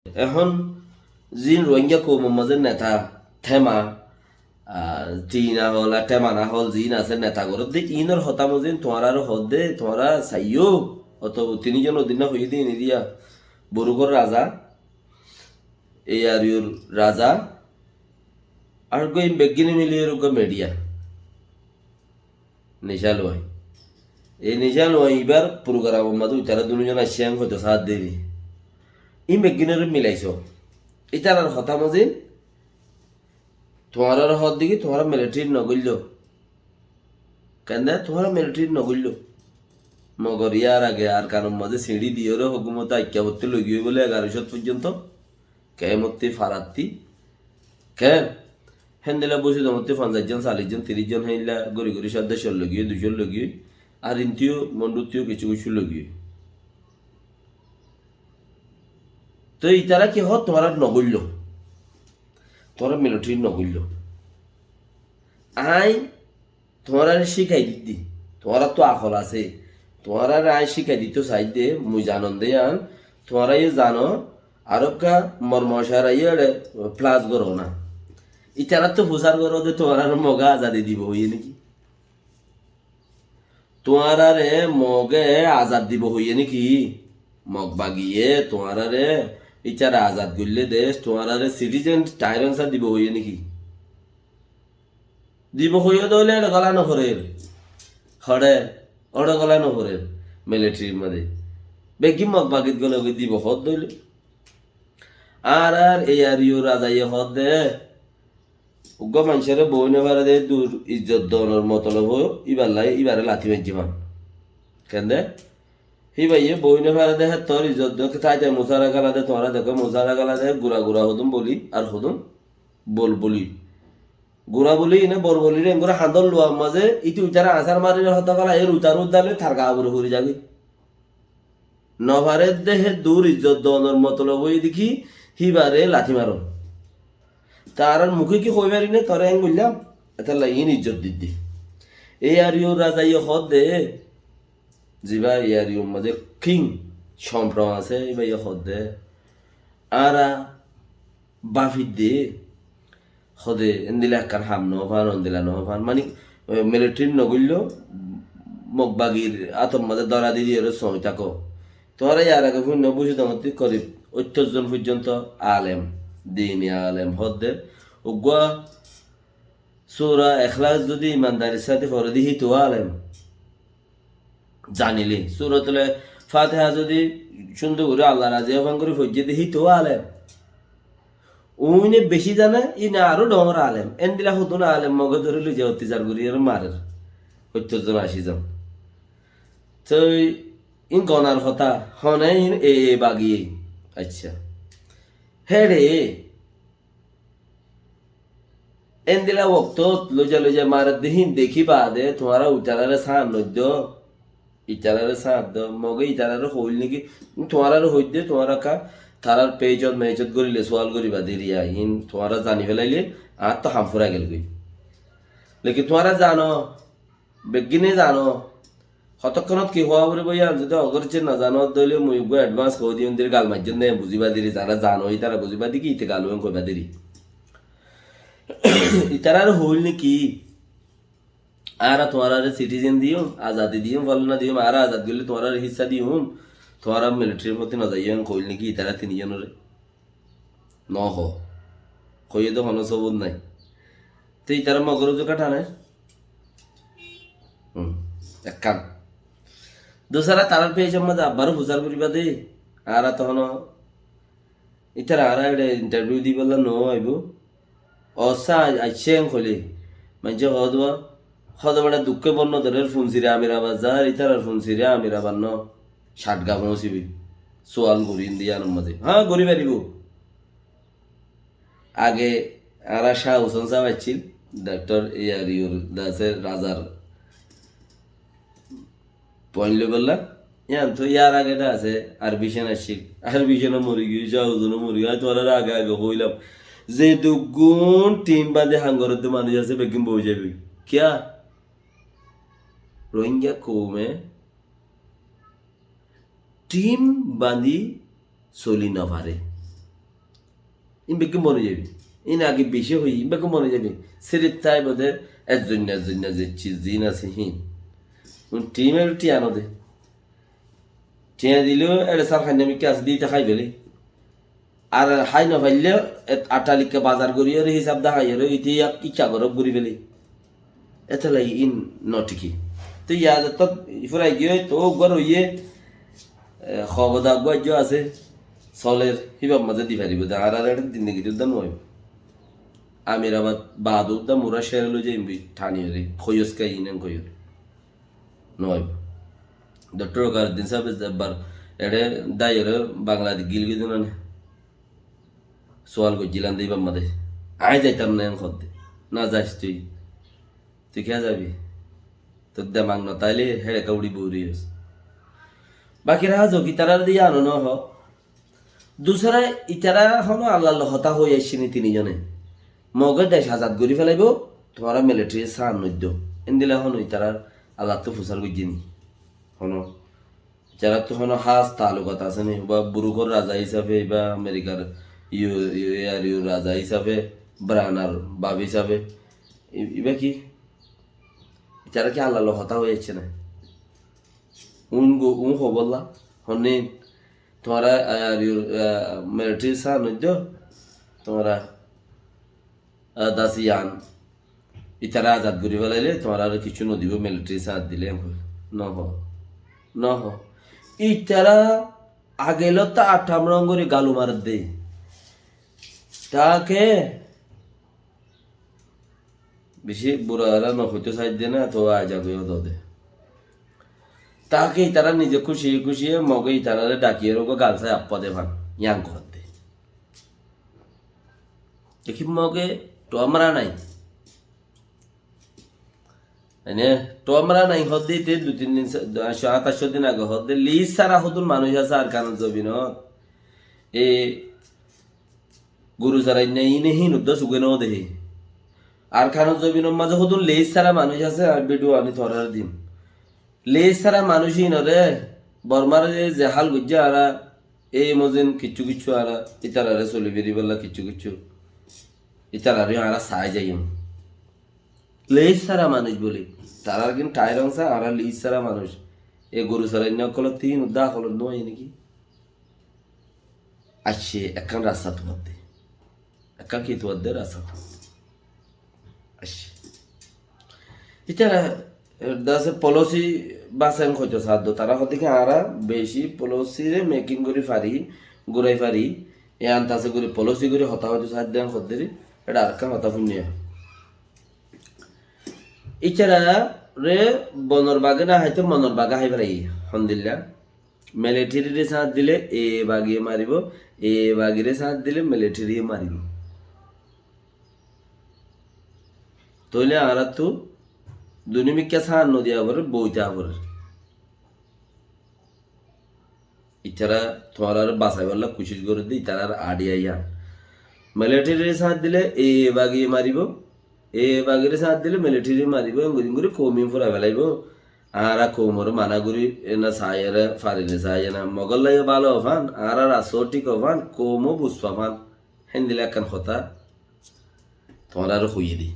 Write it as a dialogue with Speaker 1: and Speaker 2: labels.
Speaker 1: এখন যিন রোহিঙ্গা কৌমের মাঝে নেতা থেমা টিনা হল আর টেমানা হল যিন আছে নেতা করত দে ইনর হতাম যেন তোমার আর হদ দে তোমারা চাইও অত তিনিজন অধীন হয়ে দিয়ে নিদিয়া বরুগর রাজা এই আর ইউর রাজা আর গই বেগিনি মিলিয়ে রোগ মিডিয়া নিশাল হয় এই নিশাল হয় এবার প্রোগ্রাম মাদু তারা দুজন আসিয়াং হয়তো সাথ দেবি ই বেগিনের মিলাইছ এটার আর হতাম যেন তোমার হদ দিকে তোমার মিলিটারি নগল্য কেন তোমার মিলিটারি নগল্য মগর ইয়ার আগে আর কারণ মাঝে সিঁড়ি দিয়ে হুকুমত আজ্ঞা করতে লগিয়ে বলে 1100 পর্যন্ত কেমত্তি ফারাত্তি কেন হেন্দেলা বসে জমতে 50 জন 40 জন 30 জন হেলা গড়ি গড়ি সদস্য লগিয়ে 200 লগিয়ে আর ইন্তিও মন্ডুতিও কিছু কিছু লগিয়ে তো ইতারা কি হত তোমার নগল্য তোমার মিলিটারি নগল্য আই তোমার শিখাই দিদি তোমার তো আখল আছে তোমার আই শিখাই দিত চাই দে মুই জানন দে আন তোমারাই জানো আরবকা মর্মশারাই প্লাস করো না ইতারা তো প্রচার করো দে তোমার মগা আজাদি দিব হইয়ে নাকি তোমার মগে আজাদ দিব হইয়ে নাকি মগ বাগিয়ে তোমার ইতারা আজাদ করলে দেশ তোমার সিটিজেন টাইরেন্সার দিব হইয়ে নাকি দিব হইয়ে দলে গলা নকরের হরে ওটা গলা নকরের মিলিটারির মধ্যে বেগি মগ বাগিত গলে দিব হদ দইলে আর এই আর ইউ রাজা ইয়ে হদ দে উগ্র মানুষের বই নেবার দে দূর ইজ্জত দনের মতলব ইবারে লাথি মারছি মান কেন দে হি ভাইয়ে বই নেবার দে তোর ইজ্জত দে তাই তাই মোসারা গালা দে তোমরা দেখো মোসারা গালা দে গুড়া গুড়া হদুম বলি আর হদুম বল বলি গুড়া বলি এনে বর বলি রে এগুলো হাঁদল লোয়া মাঝে ইতি উচারা আসার মারি হতা গলা এর উতার উদ্দালে থার গা বরে ঘুরে যাবি নভারের দেহে দূর ইজ্জত দনের মতলব দেখি হিবারে লাথি মারো তার মুখে কি কইবারি নে তোরে আমি বললাম এটা লাগিয়ে ইজ্জত দিদি এই আর ইউ রাজা ইয়ে হদ দে যিবা ইয়ার ইউ মাঝে কিং সম্ভ্রম আছে এবার ইয়ে হদ দে আর বাফি দে হদে এন্দিলা একখান হাম নহভান অন্দিলা নহভান মানে মিলিটারি নগল্য মগবাগির আতম মাঝে দরা দিদি এর সময় থাকো তোরা ইয়ার আগে শূন্য বুঝে তোমার করিব 78 জন পর্যন্ত আলেম দিন আলেম হদ্দের উগুয়া সুরা এখলাস যদি ইমানদারির সাথে ফরে দিহি তো আলেম জানিলি সুরতলে ফাতেহা যদি সুন্দর করে আল্লাহ রাজি আহ্বান করে ফজ্জে দিহি তো আলেম উইনে বেশি জানে ই না আরো ডমর আলেম এন দিলা হতো না আলেম মগে ধরে লুজে অত্যাচার করি আর মারের 70 জন 80 জন তো ইন গনার কথা হনে ইন এ বাগিয়ে আচ্ছা হে রে এন দিলা ওক্ত লজা লজা মারে দিহিন দেখি বাদে তোমারা উতারারে সান নদ্য ইতারারে সান দ মগে ইতারারে হইল নাকি তোমারা হইতে তোমারা কা তারার পেজত মেজত করিলে সোয়াল করিবা দেরিয়া ইন তোমারা জানি ফেলাইলে আর তো হাম ফুরা গেল গই লেকিন তোমারা জানো বেগিনে জানো কতক্ষণত কি হওয়া বলে বইয়া যদি অগরছে না জানো দইলে মুই অ্যাডভান্স কই দিন দের গাল মাইজন নে বুঝিবা দিরি যারা জানো তারা বুঝিবা দি কি ইতে গাল কইবা দিরি ইতারার হইল নাকি আর তোমার সিটিজেন দিও আজাদি দিও বল না দিও আর আজাদ গেলে তোমার হিস্সা দিও তোমার মিলিটারির প্রতি না যাইও কইল নাকি ইতারা তিনজনের ন হ কইয়ে তো কোনো সবুজ নাই তো ইতারা মগর জোকা টানে এক কাম দোসারা তারার পেয়ে মাঝে আব্বারও প্রচার করিবা দে আর তখন ইতারা আর ইন্টারভিউ দি বললা ন আইব অসা আইসে খলে মানে হদবা হদবাটা দুঃখে বন্য ধরের ফুনসিরে আমির বাজার ইতার ফুনসিরে আমির আবার ন 60 গা পৌঁছিবি সোয়াল করি ইন্দিয়ার মাঝে হ্যাঁ গড়ি পারিব আগে আর শাহ হোসেন সাহেব আসছিল ডক্টর ইয়ার ইউর দাসের রাজার পয়েন্ট বললাম ইয়ান তো ইয়ার আগেটা আছে আর বিশান আসছিল আর বিশানো মরি গিয়ে শাহজনও মরি গিয়ে তোমার আগে আগে হইলাম যে দুগুণ টিম বাদে হাঙ্গরতে মানুষ আছে বেগিন বই যাবে क्या रोहिंग्या কৌমে টিম বাঁধি চলি নভারে বেকে মনে যাবি ইন আগে বেশি হই বেকে মনে যাবি সিরিপ তাই বোধে একজন যে জিন আছে হিন টিমের টিয়ানো দে টিয়া দিলেও এটা সার খাই আমি কাজ দিতে খাই ফেলি আর হাই না ফাইলেও আটালিকা বাজার করি আর হিসাব দেখাই আর ইতিয়া ইচ্ছা গরব করি ফেলি এত লাগি ইন নটিকি তো ইয়া তো ইফরাই গিয়ে তো গর হইয়ে খবদা গজ আছে সলের হিবাব মাঝে দি পারিব আর আর একটা দিন দেখি দাম নয় আমির আবার বাহাদুর দা মুরা শের লো যে ঠানি রে খয়স কাই ইনেন কইর নয় ডক্টর কার দিন সাহেব বার এড়ে দায়ের বাংলাদেশ গিলগি দিন সোয়াল করছিলাম দিই বাম্মাদের আয় যাইতাম না এখন না যাস তুই কে যাবি তোর দেমাগ না তাইলে হেড়ে কাউড়ি বৌরি বাকিরা যোগী তারা দিয়ে আনো ন হ দুসরা ইতারা হলো আল্লাহ হতা হয়ে আসছেনি তিনজনে মগে দেশ আজাদ করি ফেলাইব তোমারা মিলিটারি সার নদ্য এন দিলে হন ইতারার আল্লাহ তো ফুসার বুঝিনি হন যারা তো হন হাস তালুকাত আছে নি বা বুরুকর রাজা হিসাবে বা আমেরিকার ইউ রাজা হিসাবে ব্রানার বাব হিসাবে এবার কি যারা কি আল্লাহ হতা হয়ে যাচ্ছে না উন হবল্লা হনে তোমরা মিলিটারি সার নদ্য তোমরা দাসিয়ান ইতারা আজাদ করি ফেলাইলে তোমার আর কিছু নদীব মিলিটারি সাথ দিলে ন হ ইতারা আগেল তো 8 রঙের গালু মার দে তাকে বেশি বুড়ারা নখইতে সাইড দে না তো আজা গিয়ে দে তাকে ইতারা নিজে খুশি খুশি মগে ইতারা ডাকিয়ে রোগ গালসায় আপা দে ভান ইয়াং কর দে দেখি মগে তো আমরা নাই এনে তো আমরা নাই হদ্দিতে 2-3 দিন 7-8 দিন আগে হদ্দে লিজ সারা হতুন মানুষ আছে আর কারণ জবিন এ গুরু সারাই নেই নেহি নুদ্দ সুগে ন দেহি আর কারণ জবিন মাঝে হতুন লিজ সারা মানুষ আছে আর ভিডিও আনি থরার দিন লিজ সারা মানুষই নরে বর্মার যে হাল বুঝা আরা এই মজিন কিছু কিছু আরা ইতারারে চলি বেরি বললা কিছু কিছু ইতারারে আরা সাই যাই লিজ সারা মানুষ বলি তারা কিন্তু টায়ার অংশ আর লিজ সারা মানুষ এ গরু সারাই না কল 3 উদ্দা কল নয় নাকি আসছে একখান রাস্তা তোমার দে একা কি তোমার দে রাস্তা আসছে ইতারা দাসে পলিসি বাসান কইতো সাধ্য তারা হতে আরা বেশি পলিসি রে মেকিং করে পারি গুড়াই পারি এ আনতাছে করে পলিসি করে হতা হয়তো সাধ্য দেন খদ্দেরি এটা আর কাম হতা পুণ্য ইচারা রে বনর বাগে না হয়তো মনর বাগা হাই পারি হন্দিল্লা মিলিটারি সাথ দিলে এ বাগিয়ে মারিব এ বাগিরে সাথ দিলে মিলিটারি মারিব তইলে আরা তো দুনিমিকা সার নদী আবরে বইতে আবরে ইতারা তোমার আর বাসাই বললা কুশিস করে দিই তারা আর আডিয়া মিলিটারি সাথ দিলে এ বাগিয়ে মারিব এ বাগিরে সাথ দিলে মিলিটারি মারিব এমন করে কমি ফুরা ফেলাইব আর কোমর মানা করি না সাইয়ারে ফারিলে সাইয়া না মগল লাগে ভালো হফান আর আসটিক হফান কোমো বুঝপা ফান হেন দিলে একখান কথা তোমার আর হইয়ে দিই